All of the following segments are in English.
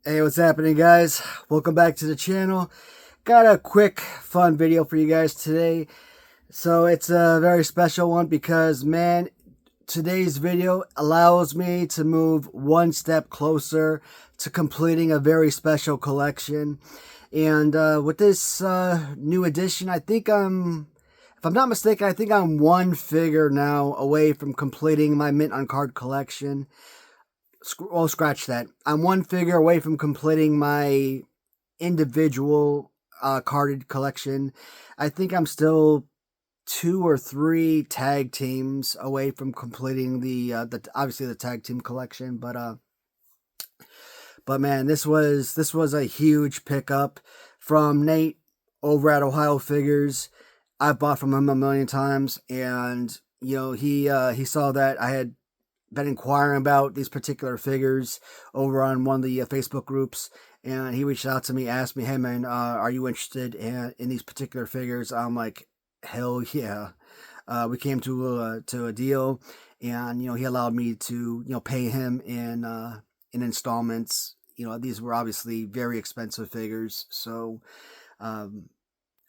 Hey, what's happening, guys? Welcome back to the channel. Got a quick, fun video for you guys today. So it's a very special one because, man, today's video allows me to move one step closer to completing a very special collection. And with this new edition, if I'm not mistaken, I think I'm one figure now away from completing my mint on card collection. Well, scratch that. I'm one figure away from completing my individual carded collection. I think I'm still 2 or 3 tag teams away from completing the obviously the tag team collection. But man, this was a huge pickup from Nate over at Ohio Figures. I've bought from him a million times, and he saw that I had been inquiring about these particular figures over on one of the Facebook groups, and he reached out to me, asked me, "Hey man, are you interested in these particular figures?" I'm like, "Hell yeah!" We came to a deal, and he allowed me to pay him in installments. These were obviously very expensive figures, so a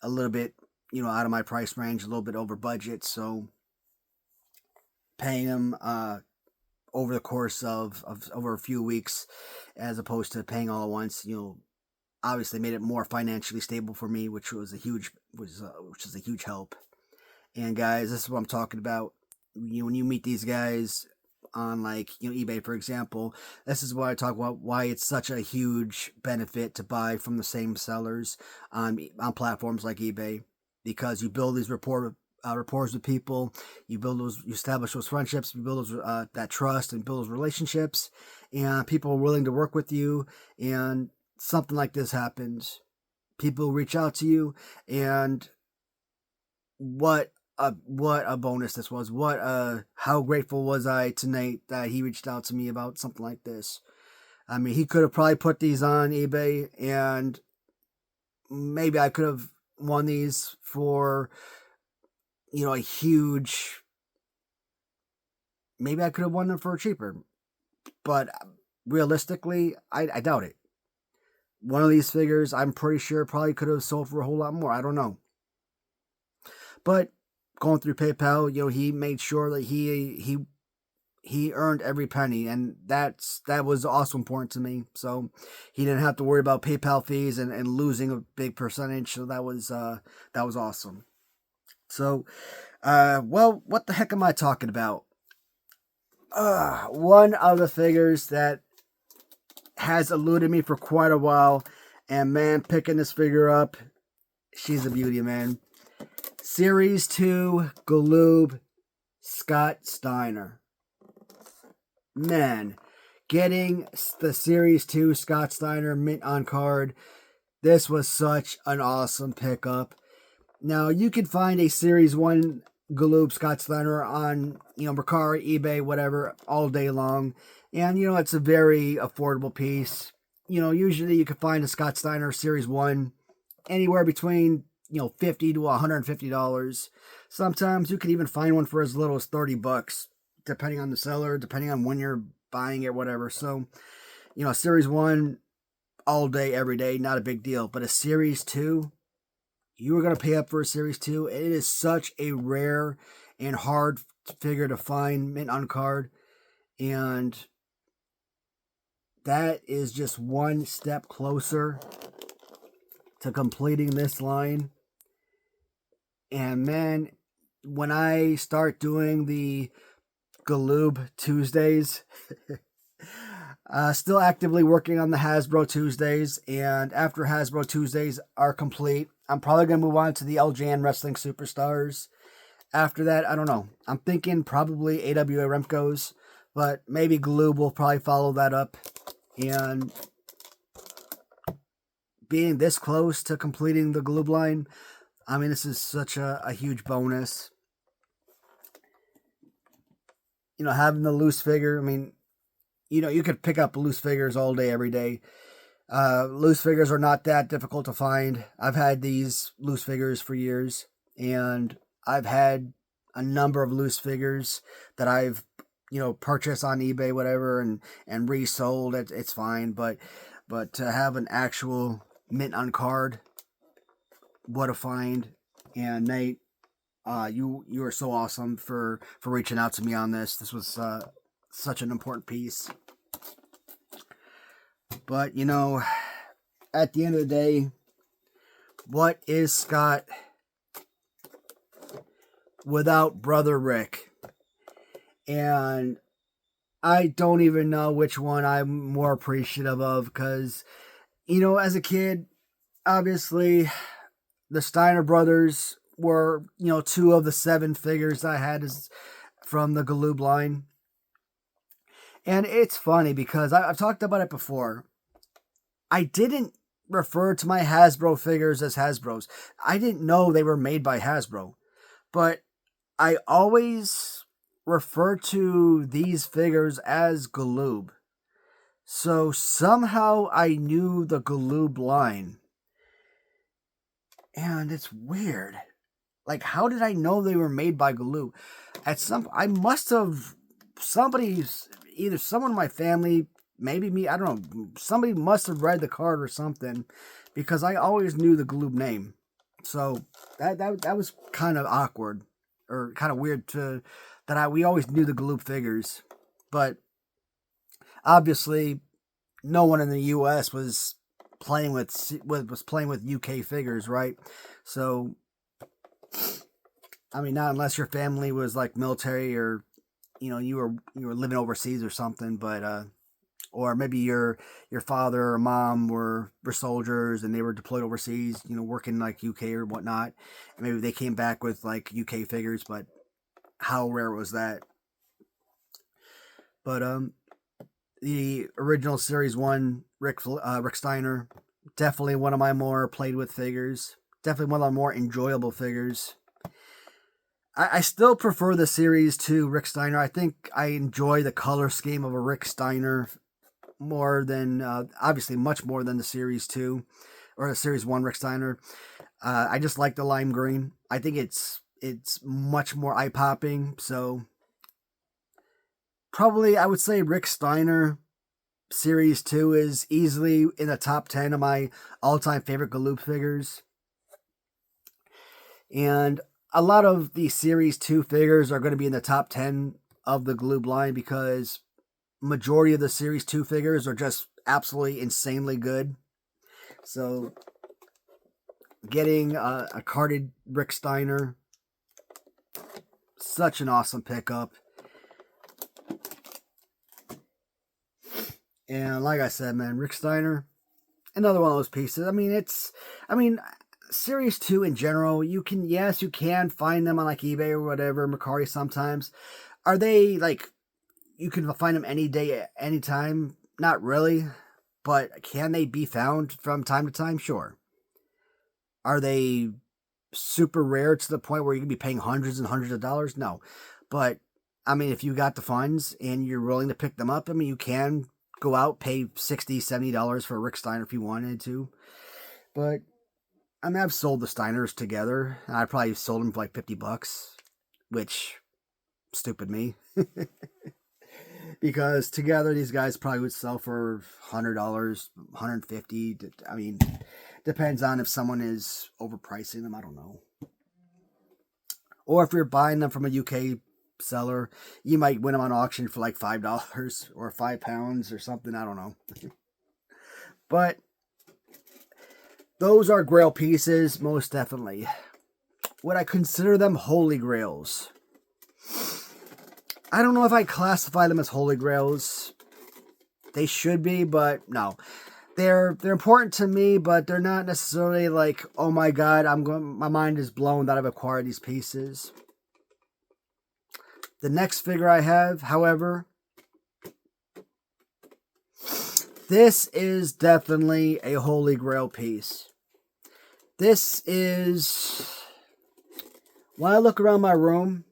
little bit out of my price range, a little bit over budget, so paying him over the course of over a few weeks, as opposed to paying all at once, obviously made it more financially stable for me, which was a huge help. And guys, this is what I'm talking about. When you meet these guys on eBay, for example, this is what I talk about, why it's such a huge benefit to buy from the same sellers on platforms like eBay, because you build these rapport with people, you establish those friendships, you build those that trust, and build those relationships, and people are willing to work with you. And something like this happens, people reach out to you, and what a bonus this was. How grateful was I to Nate that he reached out to me about something like this. I mean, he could have probably put these on eBay, and maybe I could have won these for a huge, maybe I could have won them for cheaper, but realistically, I doubt it. One of these figures, I'm pretty sure, probably could have sold for a whole lot more. I don't know. But going through PayPal, he made sure that he earned every penny, and that was also important to me. So he didn't have to worry about PayPal fees and losing a big percentage. So that was awesome. So, well, what the heck am I talking about? One of the figures that has eluded me for quite a while, and man, picking this figure up, she's a beauty, man. Series 2 Galoob Scott Steiner. Man, getting the Series 2 Scott Steiner mint on card, this was such an awesome pickup. Now, you can find a Series 1 Galoob Scott Steiner on, Mercari, eBay, whatever, all day long. And, it's a very affordable piece. Usually you can find a Scott Steiner Series 1 anywhere between, $50 to $150. Sometimes you can even find one for as little as $30, depending on the seller, depending on when you're buying it, whatever. So, Series 1, all day, every day, not a big deal. But a Series 2... you are going to pay up for a Series 2. It is such a rare and hard figure to find mint on card. And that is just one step closer to completing this line. And man, when I start doing the Galoob Tuesdays, still actively working on the Hasbro Tuesdays, and after Hasbro Tuesdays are complete, I'm probably going to move on to the LJN Wrestling Superstars. After that, I don't know. I'm thinking probably AWA Remco's, but maybe Galoob will probably follow that up. And being this close to completing the Galoob line, I mean, this is such a huge bonus. Having the loose figure, I mean, you could pick up loose figures all day, every day. Loose figures are not that difficult to find. I've had these loose figures for years, and I've had a number of loose figures that I've purchased on eBay, whatever, and resold. It's fine, but But to have an actual mint on card, what a find. And Nate, you are so awesome for reaching out to me on this. This was such an important piece. But, you know, at the end of the day, what is Scott without Brother Rick? And I don't even know which one I'm more appreciative of, because, you know, as a kid, obviously, the Steiner brothers were, you know, 2 of the 7 figures I had from the Galoob line. And it's funny because I've talked about it before. I didn't refer to my Hasbro figures as Hasbros. I didn't know they were made by Hasbro. But I always refer to these figures as Galoob. So somehow I knew the Galoob line. And it's weird. Like, how did I know they were made by Galoob? I must have, either someone in my family, maybe me, I don't know, somebody must have read the card or something, because I always knew the Galoob name. So that was kind of awkward, or kind of weird we always knew the Galoob figures. But obviously, no one in the U.S. was playing with UK figures, right? So, I mean, not unless your family was like military, or, you know, you were living overseas or something, but or maybe your father or mom were soldiers and they were deployed overseas, you know, working like UK or whatnot, and maybe they came back with like UK figures. But how rare was that? But the original Series 1 Rick Steiner, definitely one of my more played with figures. Definitely one of the more enjoyable figures. I still prefer the Series 2 Rick Steiner. I think I enjoy the color scheme of a Rick Steiner more than, obviously much more than the Series 2 or the Series 1 Rick Steiner. I just like the lime green. I think it's much more eye-popping. So probably I would say Rick Steiner Series 2 is easily in the top 10 of my all-time favorite Galoob figures. And a lot of the Series 2 figures are going to be in the top 10 of the Galoob line, because majority of the Series 2 figures are just absolutely insanely good. So getting a carded Rick Steiner, such an awesome pickup. And like I said, man, Rick Steiner, another one of those pieces. I mean, Series 2 in general, you can find them on like eBay or whatever, Mercari sometimes. Are they like, you can find them any day, anytime? Not really. But can they be found from time to time? Sure. Are they super rare to the point where you can be paying hundreds and hundreds of dollars? No. But, I mean, if you got the funds and you're willing to pick them up, I mean, you can go out, pay $60, $70 for a Rick Steiner if you wanted to. But, I mean, I've sold the Steiners together. I probably sold them for like $50, which, stupid me. Because together these guys probably would sell for $100, $150. I mean, depends on if someone is overpricing them. I don't know. Or if you're buying them from a UK seller, you might win them on auction for like $5 or £5 or something. I don't know. But those are Grail pieces, most definitely. Would I consider them holy grails? I don't know if I classify them as holy grails. They should be, but no. They're important to me, but they're not necessarily like, oh my god, my mind is blown that I've acquired these pieces. The next figure I have, however, this is definitely a holy grail piece. This is, when I look around my room,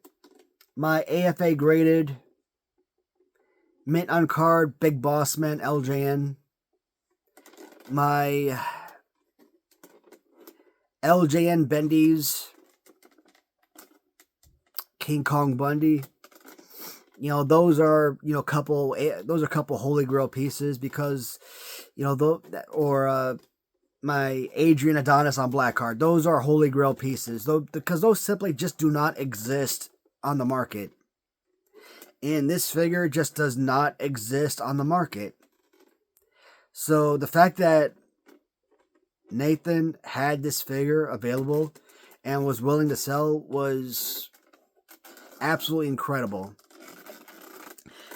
my AFA graded mint on card Big Boss Man LJN, my LJN Bendy's King Kong Bundy, those are those are a couple Holy Grail pieces because or my Adrian Adonis on black card. Those are Holy Grail pieces, though, because those simply just do not exist on the market. And this figure just does not exist on the market. So the fact that Nathan had this figure available and was willing to sell was absolutely incredible.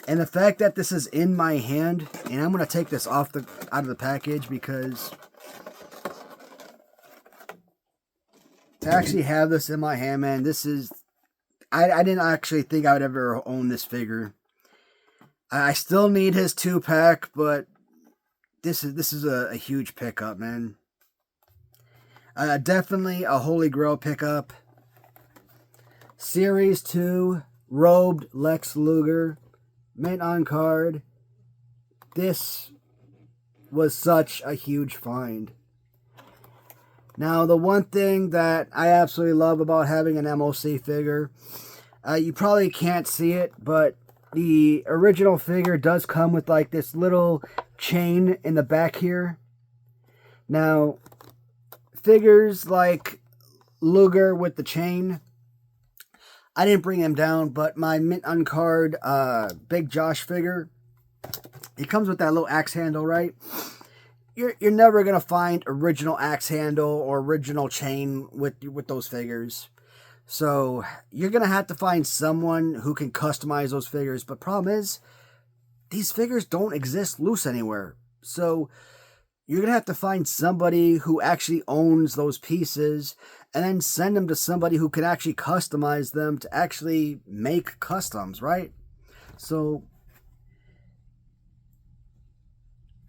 And the fact that this is in my hand, and I'm going to take this out of the package because to actually have this in my hand, man, this is... I didn't actually think I would ever own this figure. I still need his 2-pack, but this is a huge pickup, man. Definitely a Holy Grail pickup. Series 2, robed Lex Luger, mint on card. This was such a huge find. Now, the one thing that I absolutely love about having an MOC figure, you probably can't see it, but the original figure does come with like this little chain in the back here. Now, figures like Luger with the chain, I didn't bring him down, but my mint on card Big Josh figure, it comes with that little axe handle, right? You're never going to find original axe handle or original chain with those figures. So you're going to have to find someone who can customize those figures. But problem is, these figures don't exist loose anywhere. So you're going to have to find somebody who actually owns those pieces and then send them to somebody who can actually customize them to actually make customs, right? So,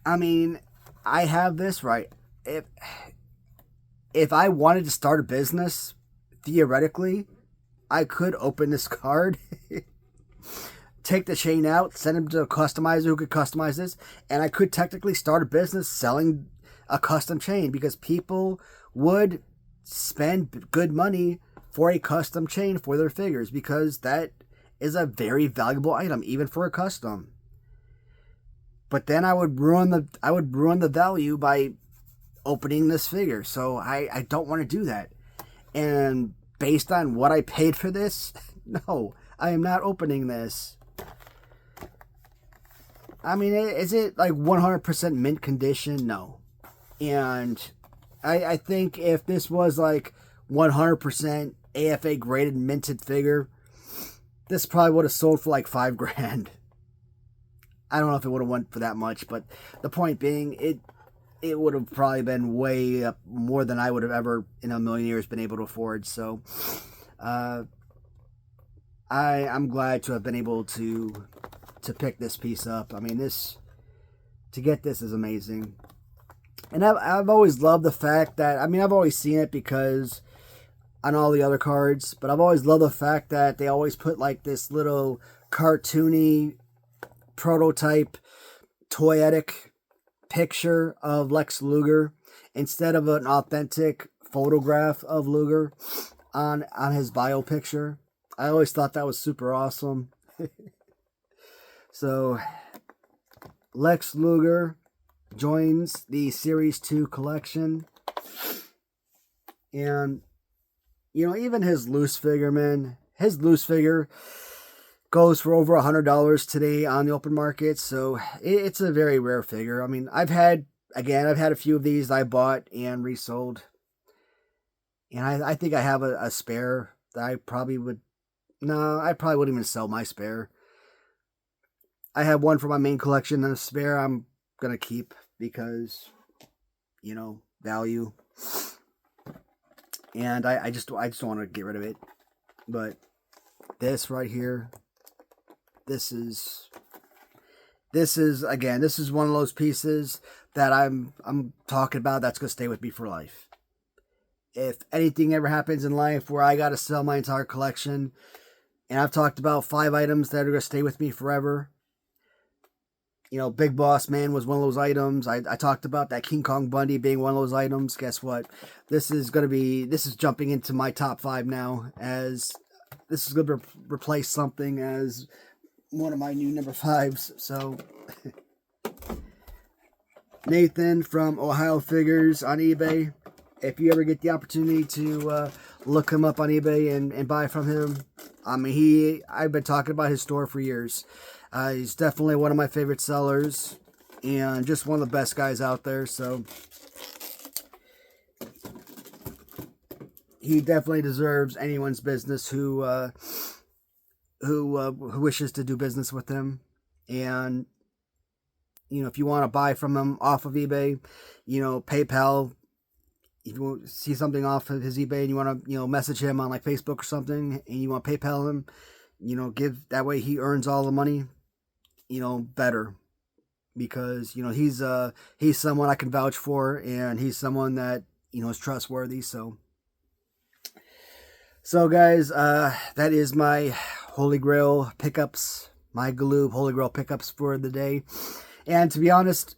I mean, I have this, right? If I wanted to start a business, theoretically, I could open this card, take the chain out, send him to a customizer who could customize this, and I could technically start a business selling a custom chain because people would spend good money for a custom chain for their figures because that is a very valuable item, even for a custom. But then I would ruin the value by opening this figure. So I don't want to do that. And based on what I paid for this, no, I am not opening this. I mean, is it like 100% mint condition? No. And I think if this was like 100% AFA graded minted figure, this probably would have sold for like $5,000. I don't know if it would have went for that much, but the point being, it would have probably been way up more than I would have ever in a million years been able to afford. So, I'm glad to have been able to pick this piece up. I mean, to get this is amazing, and I've always loved the fact that, I mean, I've always seen it because on all the other cards, but I've always loved the fact that they always put like this little cartoony prototype toyetic picture of Lex Luger instead of an authentic photograph of Luger on his bio picture. I always thought that was super awesome. So Lex Luger joins the Series 2 collection, and even his loose figure, man, his loose figure goes for over $100 today on the open market, so it's a very rare figure. I mean, I've had a few of these I bought and resold, and I think I have a spare that I probably wouldn't even sell my spare. I have one for my main collection and a spare I'm gonna keep because, value, and I just don't want to get rid of it. But this right here, This is one of those pieces that I'm talking about that's going to stay with me for life. If anything ever happens in life where I got to sell my entire collection, and I've talked about 5 items that are going to stay with me forever. Big Boss Man was one of those items. I talked about that King Kong Bundy being one of those items. Guess what? This is jumping into my top 5 now, as this is going to replace something as one of my new number 5s. So Nathan from Ohio Figures on eBay. If you ever get the opportunity to look him up on eBay and buy from him, I mean, I've been talking about his store for years. He's definitely one of my favorite sellers and just one of the best guys out there. So he definitely deserves anyone's business who wishes to do business with him. And you know, if you want to buy from him off of eBay, you know, PayPal. If you see something off of his eBay and you want to, you know, message him on like Facebook or something, and you want to PayPal him, you know, give that way he earns all the money, you know, better, because you know he's someone I can vouch for, and he's someone that, you know, is trustworthy. So guys, that is my Holy Grail pickups, my Galoob Holy Grail pickups for the day. And to be honest,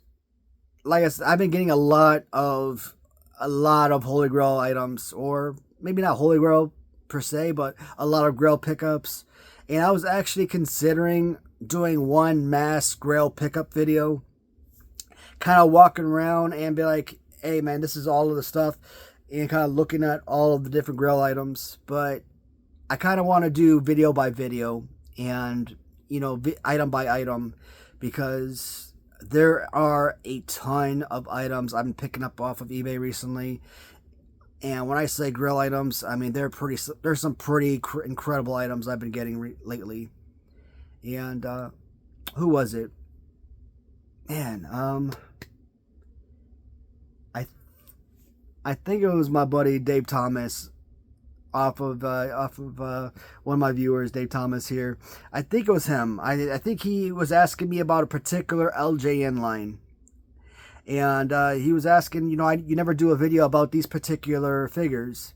like I said, I've been getting a lot of Holy Grail items, or maybe not Holy Grail per se, but a lot of Grail pickups. And I was actually considering doing one mass Grail pickup video, kind of walking around and be like, hey man, this is all of the stuff, and kind of looking at all of the different Grail items. But I kind of want to do video by video and, you know, item by item, because there are a ton of items I've been picking up off of eBay recently. And when I say Grail items, I mean there's some pretty incredible items I've been getting lately. And who was it? Man, I think it was my buddy Dave Thomas, off of one of my viewers, Dave Thomas here. I think it was him. I think he was asking me about a particular LJN line, and he was asking, you know, you never do a video about these particular figures,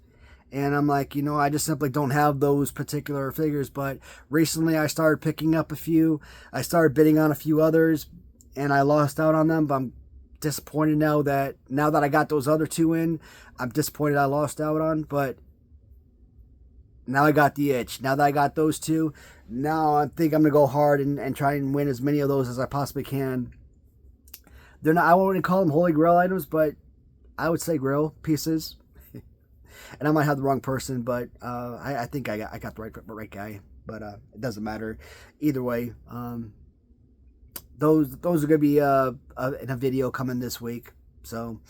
and I'm like, you know, I just simply don't have those particular figures. But recently I started picking up a few. I started bidding on a few others, and I lost out on them. But I'm disappointed now that I got those other 2 in. I'm disappointed I lost out on, but now I got the itch. Now that I got those 2, now I think I'm going to go hard and try and win as many of those as I possibly can. They're not, I wouldn't call them Holy Grail items, but I would say Grail pieces. And I might have the wrong person, but I think I got the right guy. But it doesn't matter. Either way, those are going to be in a video coming this week. So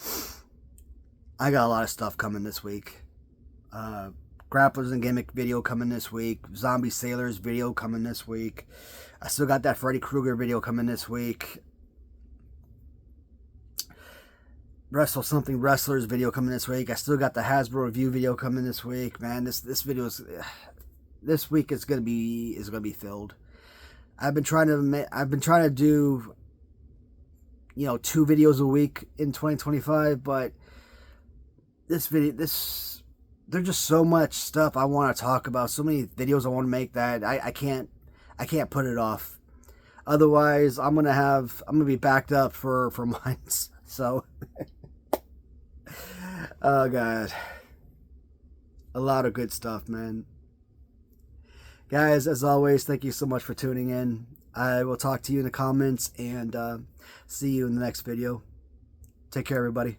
I got a lot of stuff coming this week. Grapplers and Gimmick video coming this week. Zombie Sailors video coming this week. I still got that Freddy Krueger video coming this week. Wrestle Something Wrestlers video coming this week. I still got the Hasbro review video coming this week. Man, this week is gonna be filled. I've been trying to do, you know, 2 videos a week in 2025, but there's just so much stuff I want to talk about, so many videos I want to make that I can't put it off. Otherwise, I'm gonna be backed up for months. So, oh god, a lot of good stuff, man. Guys, as always, thank you so much for tuning in. I will talk to you in the comments, and see you in the next video. Take care, everybody.